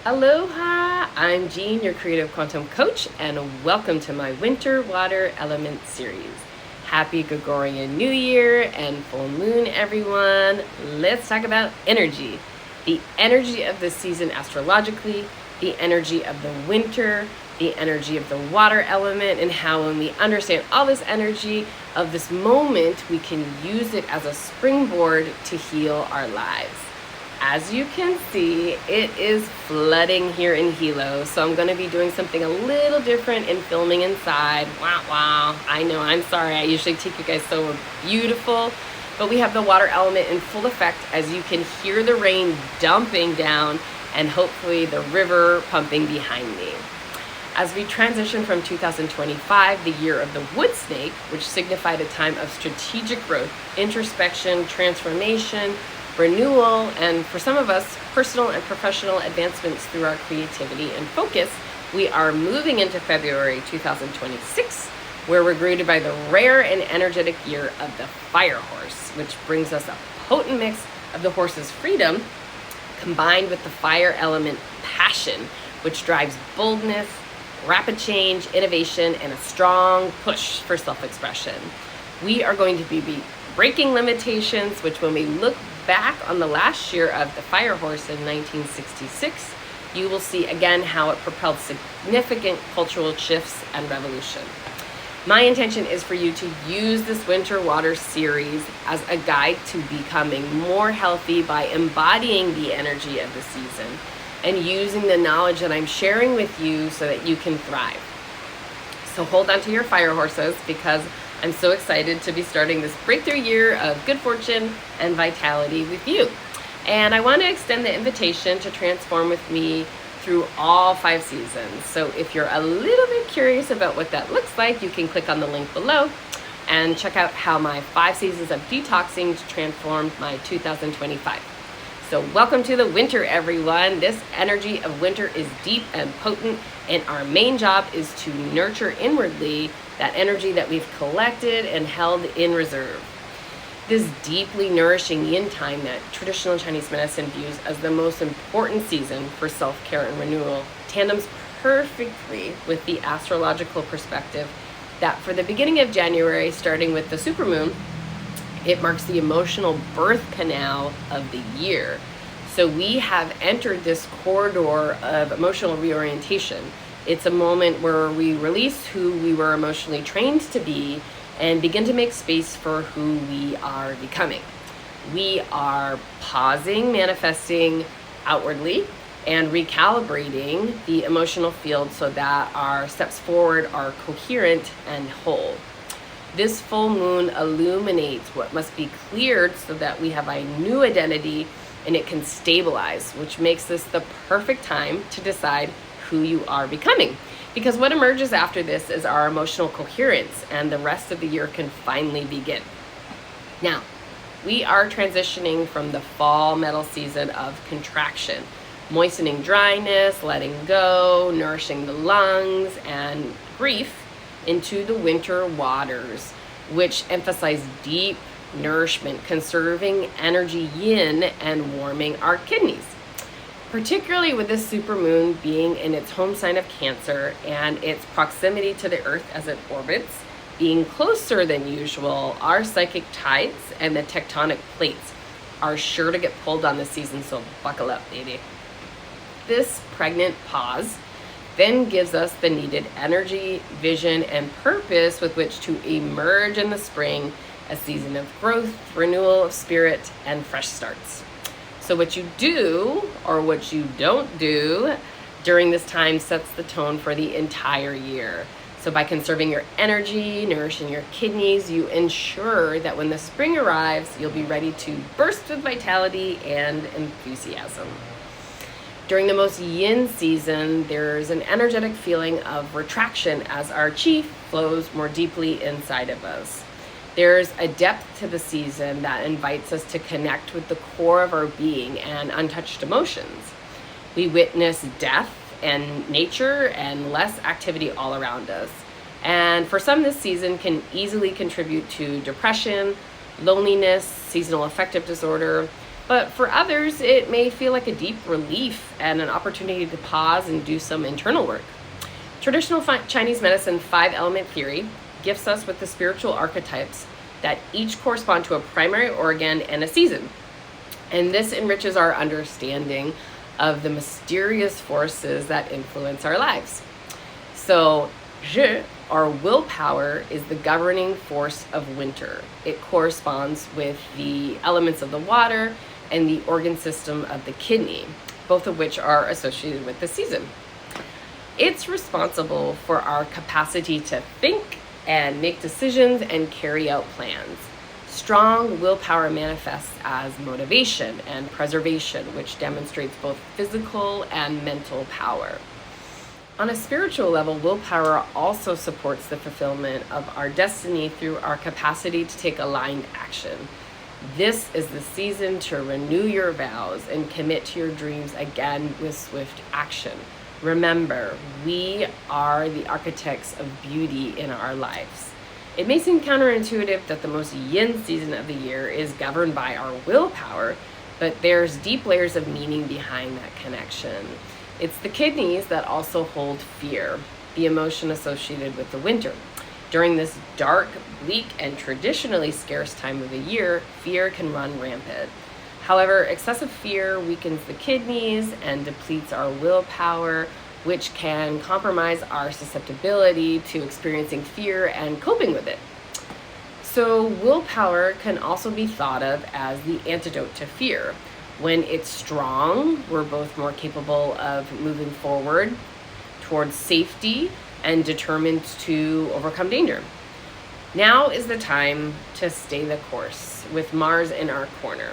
Aloha! I'm Jean, your creative quantum coach, and welcome to my Winter Water Element series. Happy Gregorian New Year and full moon, everyone. Let's talk about energy. The energy of the season astrologically, the energy of the winter, the energy of the water element, and how when we understand all this energy of this moment, we can use it as a springboard to heal our lives. As you can see, it is flooding here in Hilo, so I'm going to be doing something a little different in filming inside. Wow. I know, I'm sorry. I usually take you guys somewhere beautiful, but we have the water element in full effect as you can hear the rain dumping down and hopefully the river pumping behind me. As we transition from 2025, the year of the wood snake, which signified a time of strategic growth, introspection, transformation, renewal, and for some of us, personal and professional advancements through our creativity and focus, we are moving into February 2026, where we're greeted by the rare and energetic year of the fire horse, which brings us a potent mix of the horse's freedom combined with the fire element passion, which drives boldness, rapid change, innovation, and a strong push for self-expression. We are going to be breaking limitations, which when we look back on the last year of the fire horse in 1966, you will see again how it propelled significant cultural shifts and revolution. My intention is for you to use this Winter Water series as a guide to becoming more healthy by embodying the energy of the season and using the knowledge that I'm sharing with you so that you can thrive. So hold on to your fire horses because I'm so excited to be starting this breakthrough year of good fortune and vitality with you. And I want to extend the invitation to transform with me through all 5 seasons. So if you're a little bit curious about what that looks like, you can click on the link below and check out how my 5 seasons of detoxing transformed my 2025. So welcome to the winter, everyone. This energy of winter is deep and potent, and our main job is to nurture inwardly that energy that we've collected and held in reserve. This deeply nourishing yin time that traditional Chinese medicine views as the most important season for self-care and renewal tandems perfectly with the astrological perspective that for the beginning of January, starting with the supermoon, it marks the emotional birth canal of the year. So we have entered this corridor of emotional reorientation. It's a moment where we release who we were emotionally trained to be and begin to make space for who we are becoming. We are pausing, manifesting outwardly, and recalibrating the emotional field so that our steps forward are coherent and whole. This full moon illuminates what must be cleared so that we have a new identity and it can stabilize, which makes this the perfect time to decide who you are becoming. Because what emerges after this is our emotional coherence, and the rest of the year can finally begin. Now, we are transitioning from the fall metal season of contraction, moistening dryness, letting go, nourishing the lungs, and grief, into the winter waters, which emphasize deep nourishment, conserving energy yin, and warming our kidneys. Particularly with this supermoon being in its home sign of Cancer and its proximity to the Earth as it orbits, being closer than usual, our psychic tides and the tectonic plates are sure to get pulled on this season, so buckle up, baby. This pregnant pause then gives us the needed energy, vision, and purpose with which to emerge in the spring, a season of growth, renewal of spirit, and fresh starts. So what you do or what you don't do during this time sets the tone for the entire year. So by conserving your energy, nourishing your kidneys, you ensure that when the spring arrives, you'll be ready to burst with vitality and enthusiasm. During the most yin season, there's an energetic feeling of retraction as our chi flows more deeply inside of us. There's a depth to the season that invites us to connect with the core of our being and untouched emotions. We witness death and nature and less activity all around us. And for some, this season can easily contribute to depression, loneliness, seasonal affective disorder, But for others, it may feel like a deep relief and an opportunity to pause and do some internal work. Traditional Chinese medicine 5-element theory gifts us with the spiritual archetypes that each correspond to a primary organ and a season. And this enriches our understanding of the mysterious forces that influence our lives. So, Zhi, our willpower, is the governing force of winter. It corresponds with the elements of the water and the organ system of the kidney, both of which are associated with the season. It's responsible for our capacity to think and make decisions and carry out plans. Strong willpower manifests as motivation and preservation, which demonstrates both physical and mental power. On a spiritual level, willpower also supports the fulfillment of our destiny through our capacity to take aligned action. This is the season to renew your vows and commit to your dreams again with swift action. Remember, we are the architects of beauty in our lives. It may seem counterintuitive that the most yin season of the year is governed by our willpower, but there's deep layers of meaning behind that connection. It's the kidneys that also hold fear, the emotion associated with the winter. During this dark, bleak, and traditionally scarce time of the year, fear can run rampant. However, excessive fear weakens the kidneys and depletes our willpower, which can compromise our susceptibility to experiencing fear and coping with it. So, willpower can also be thought of as the antidote to fear. When it's strong, we're both more capable of moving forward towards safety and determined to overcome danger. Now is the time to stay the course with Mars in our corner.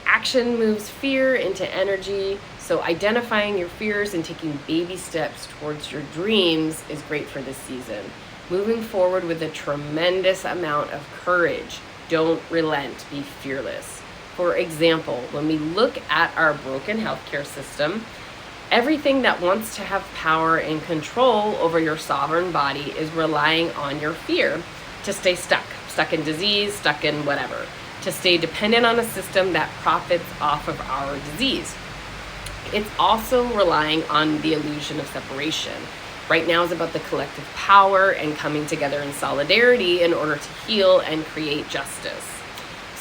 Action moves fear into energy, so identifying your fears and taking baby steps towards your dreams is great for this season. Moving forward with a tremendous amount of courage. Don't relent, be fearless. For example, when we look at our broken healthcare system, everything that wants to have power and control over your sovereign body is relying on your fear to stay stuck in disease, stuck in whatever, to stay dependent on a system that profits off of our disease. It's also relying on the illusion of separation. Right now is about the collective power and coming together in solidarity in order to heal and create justice.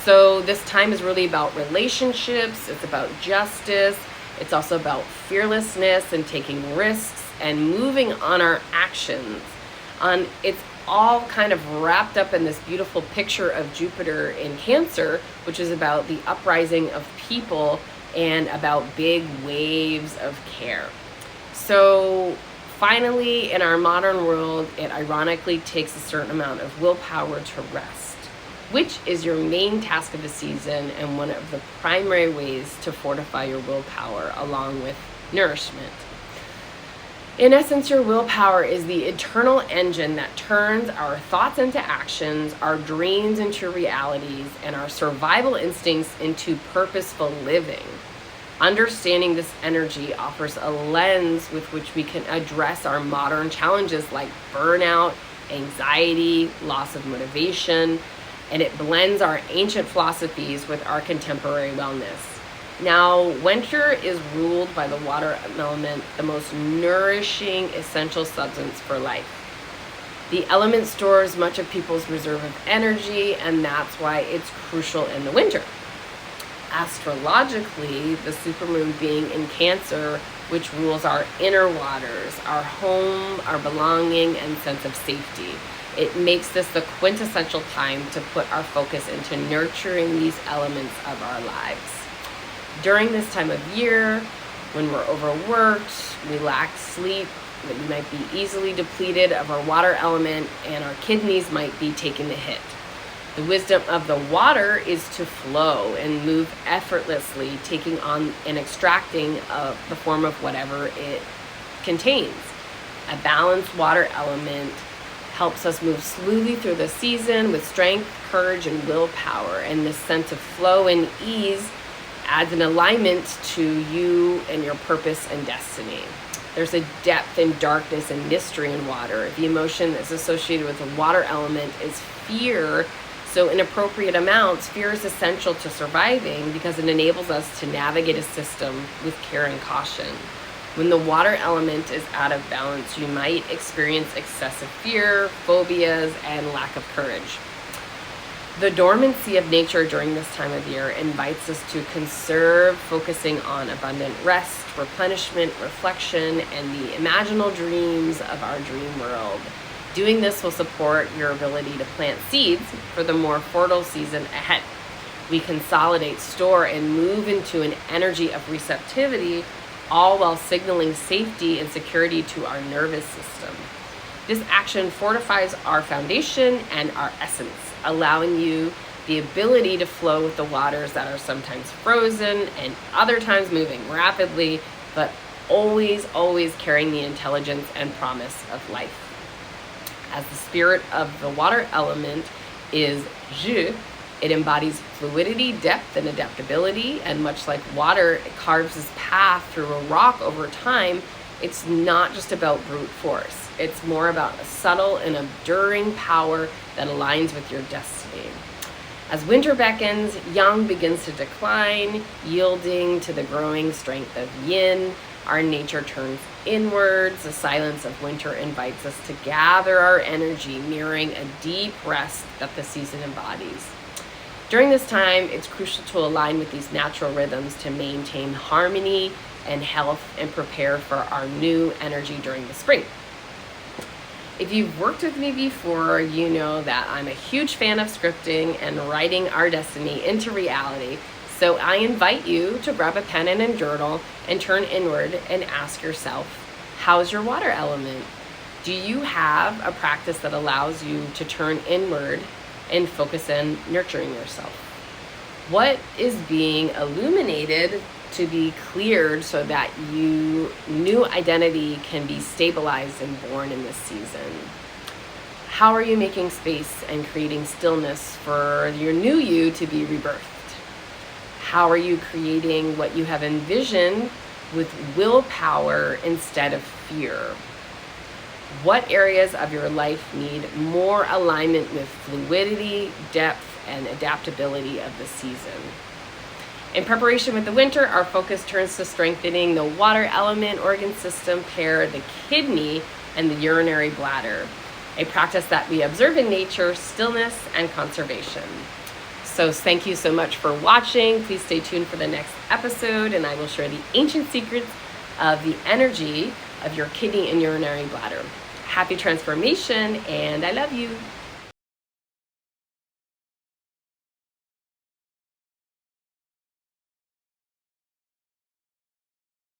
So this time is really about relationships, it's about justice, it's also about fearlessness and taking risks and moving on our actions. It's all kind of wrapped up in this beautiful picture of Jupiter in Cancer, which is about the uprising of people and about big waves of care. So finally, in our modern world, it ironically takes a certain amount of willpower to rest, which is your main task of the season and one of the primary ways to fortify your willpower along with nourishment. In essence, your willpower is the internal engine that turns our thoughts into actions, our dreams into realities, and our survival instincts into purposeful living. Understanding this energy offers a lens with which we can address our modern challenges like burnout, anxiety, loss of motivation, and it blends our ancient philosophies with our contemporary wellness. Now, winter is ruled by the water element, the most nourishing essential substance for life. The element stores much of people's reserve of energy, and that's why it's crucial in the winter. Astrologically, the supermoon being in Cancer, which rules our inner waters, our home, our belonging, and sense of safety. It makes this the quintessential time to put our focus into nurturing these elements of our lives. During this time of year, when we're overworked, we lack sleep, we might be easily depleted of our water element, and our kidneys might be taking the hit. The wisdom of the water is to flow and move effortlessly, taking on and extracting the form of whatever it contains. A balanced water element helps us move smoothly through the season with strength, courage, and willpower, and this sense of flow and ease adds an alignment to you and your purpose and destiny. There's a depth and darkness and mystery in water. The emotion that's associated with the water element is fear, So in appropriate amounts, fear is essential to surviving because it enables us to navigate a system with care and caution. When the water element is out of balance, you might experience excessive fear, phobias, and lack of courage. The dormancy of nature during this time of year invites us to conserve, focusing on abundant rest, replenishment, reflection, and the imaginal dreams of our dream world. Doing this will support your ability to plant seeds for the more fertile season ahead. We consolidate, store, and move into an energy of receptivity, all while signaling safety and security to our nervous system. This action fortifies our foundation and our essence, allowing you the ability to flow with the waters that are sometimes frozen and other times moving rapidly, but always carrying the intelligence and promise of life. As the spirit of the water element is Je, it embodies fluidity, depth, and adaptability, and much like water, it carves its path through a rock over time. It's not just about brute force. It's more about a subtle and enduring power that aligns with your destiny. As winter beckons, yang begins to decline, yielding to the growing strength of yin. Our nature turns inwards. The silence of winter invites us to gather our energy, mirroring a deep rest that the season embodies. During this time, it's crucial to align with these natural rhythms to maintain harmony and health and prepare for our new energy during the spring. If you've worked with me before, you know that I'm a huge fan of scripting and writing our destiny into reality. So I invite you to grab a pen and a journal and turn inward and ask yourself, how's your water element? Do you have a practice that allows you to turn inward and focus on nurturing yourself? What is being illuminated to be cleared so that your new identity can be stabilized and born in this season? How are you making space and creating stillness for your new you to be rebirthed? How are you creating what you have envisioned with willpower instead of fear? What areas of your life need more alignment with fluidity, depth, and adaptability of the season? In preparation with the winter, our focus turns to strengthening the water element organ system pair, the kidney, and the urinary bladder, a practice that we observe in nature, stillness, and conservation. So thank you so much for watching. Please stay tuned for the next episode, and I will share the ancient secrets of the energy of your kidney and urinary bladder. Happy transformation, and I love you.